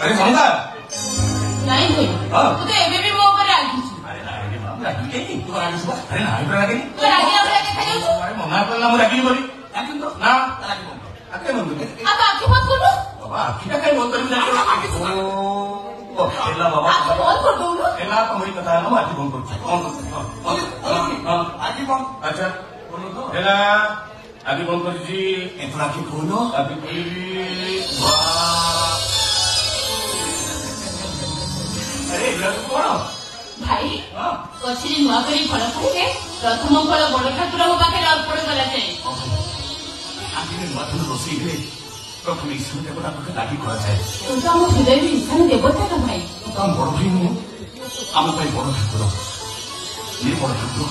अरे समझा नहीं भाई हाँ। तू तो एबे भी मो ऊपर रागी छु अरे ना रे बाबू रागी के तू रागी सुबह अरे ना इबरा रागी तू रागी अब देखा जाऊ छु अरे मना करला मु रागी बोली रागी तो ना रागी बोल आके मन अब आके मत कर दो बाबा किटा काय बोल तरी जाके ओ एला बाबा आके फोन कर दो ना एला तो मोरी कथा ना आजी फोन कर हां आजी फोन अच्छा बोलो तो एला आजी फोन कर जी एतला की बोलो अभी वाह अरे एला तो कौन भाई कछरी नुआ करी फल खाइले प्रथम फल बड़ ठाकुर हो पाखे अर्पण करा जाए आखिर मधुर रोषेई रे प्रथम ईश्वर देवता पाखे दागी करा जाए तू तो हम हृदय में ईशान देवता का भाई तो हम बड़ भाई नु आम पाई बड़ ठाकुर ये बड़ ठाकुर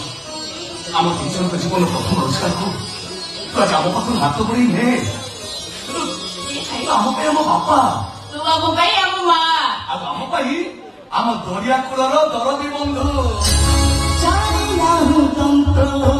आम तीन का जीवन प्रथम रोजगार को तो आज आम पाखु हाथ बढ़ी ने आम पाई आम बापा तू आम भाई आम माँ आज आम पाई आम दरिया कूलर दरदी बंधु जाने ना हूँ तुमको